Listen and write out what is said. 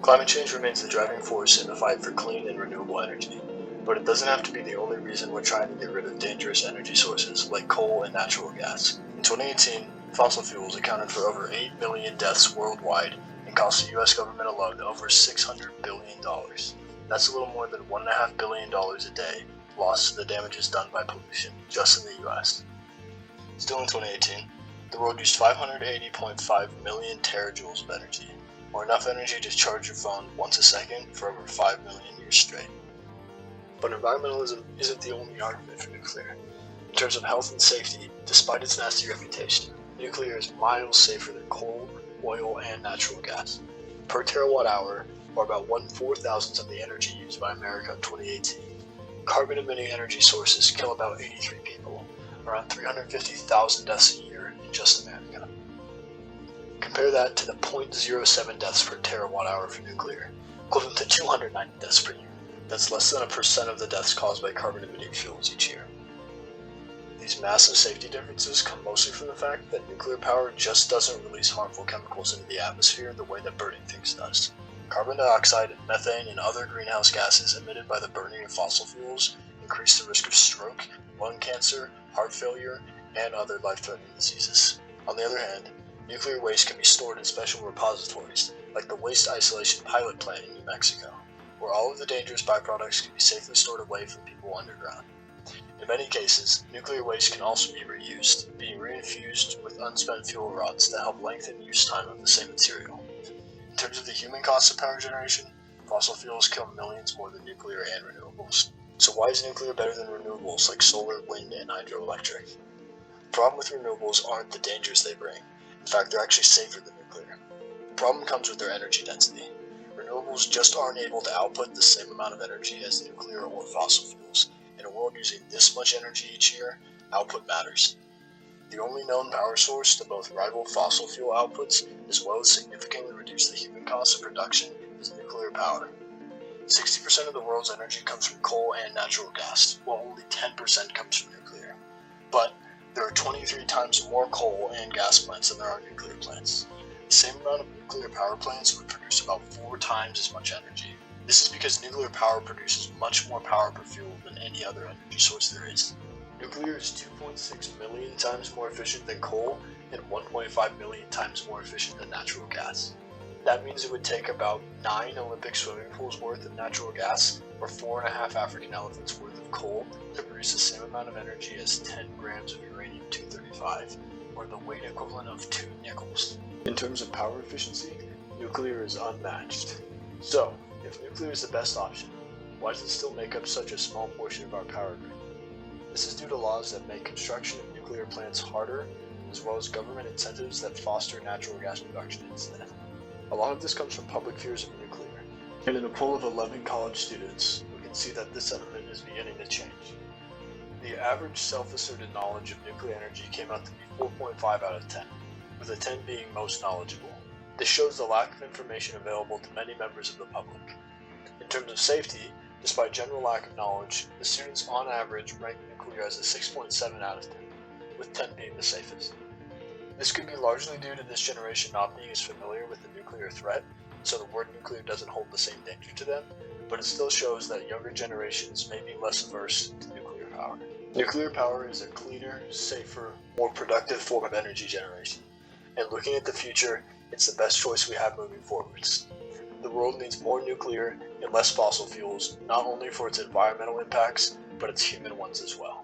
Climate change remains the driving force in the fight for clean and renewable energy, but it doesn't have to be the only reason we're trying to get rid of dangerous energy sources like coal and natural gas. In 2018, fossil fuels accounted for over 8 million deaths worldwide and cost the US government alone over $600 billion. That's a little more than $1.5 billion a day lost to the damages done by pollution just in the US. Still in 2018, the world used 580.5 million terajoules of energy, or enough energy to charge your phone once a second for over 5 million years straight. But environmentalism isn't the only argument for nuclear. In terms of health and safety, despite its nasty reputation, nuclear is miles safer than coal, oil, and natural gas. Per terawatt hour, or about 1/4000th of the energy used by America in 2018, carbon-emitting energy sources kill about 83 people, around 350,000 deaths a year in just America. Compare that to the 0.07 deaths per terawatt hour for nuclear, equivalent to 290 deaths per year. That's less than 1% of the deaths caused by carbon-emitting fuels each year. These massive safety differences come mostly from the fact that nuclear power just doesn't release harmful chemicals into the atmosphere the way that burning things does. Carbon dioxide, methane, and other greenhouse gases emitted by the burning of fossil fuels increase the risk of stroke, lung cancer, heart failure, and other life-threatening diseases. On the other hand, nuclear waste can be stored in special repositories, like the Waste Isolation Pilot Plant in New Mexico, where all of the dangerous byproducts can be safely stored away from people underground. In many cases, nuclear waste can also be reused, being reinfused with unspent fuel rods that help lengthen use time of the same material. In terms of the human cost of power generation, fossil fuels kill millions more than nuclear and renewables. So why is nuclear better than renewables like solar, wind, and hydroelectric? The problem with renewables aren't the dangers they bring. In fact, they're actually safer than nuclear. The problem comes with their energy density. Renewables just aren't able to output the same amount of energy as nuclear or fossil fuels. In a world using this much energy each year, output matters. The only known power source to both rival fossil fuel outputs as well as significantly reduce the human cost of production is nuclear power. 60% of the world's energy comes from coal and natural gas, while only 10% comes from nuclear. But there are 23 times more coal and gas plants than there are nuclear plants. The same amount of nuclear power plants would produce about 4 times as much energy. This is because nuclear power produces much more power per fuel than any other energy source there is. Nuclear is 2.6 million times more efficient than coal and 1.5 million times more efficient than natural gas. That means it would take about 9 Olympic swimming pools worth of natural gas or 4.5 African elephants worth of coal to produce the same amount of energy as 10 grams of uranium-235, or the weight equivalent of 2 nickels. In terms of power efficiency, nuclear is unmatched. So, if nuclear is the best option, why does it still make up such a small portion of our power grid? This is due to laws that make construction of nuclear plants harder, as well as government incentives that foster natural gas production instead. A lot of this comes from public fears of nuclear, and in a poll of 11 college students, we can see that this sentiment is beginning to change. The average self-asserted knowledge of nuclear energy came out to be 4.5 out of 10, with a 10 being most knowledgeable. This shows the lack of information available to many members of the public. In terms of safety, despite general lack of knowledge, the students on average rank nuclear as a 6.7 out of 10, with 10 being the safest. This could be largely due to this generation not being as familiar with the nuclear threat, so the word nuclear doesn't hold the same danger to them, but it still shows that younger generations may be less averse to nuclear power. Nuclear power is a cleaner, safer, more productive form of energy generation, and looking at the future, it's the best choice we have moving forwards. The world needs more nuclear and less fossil fuels, not only for its environmental impacts, but its human ones as well.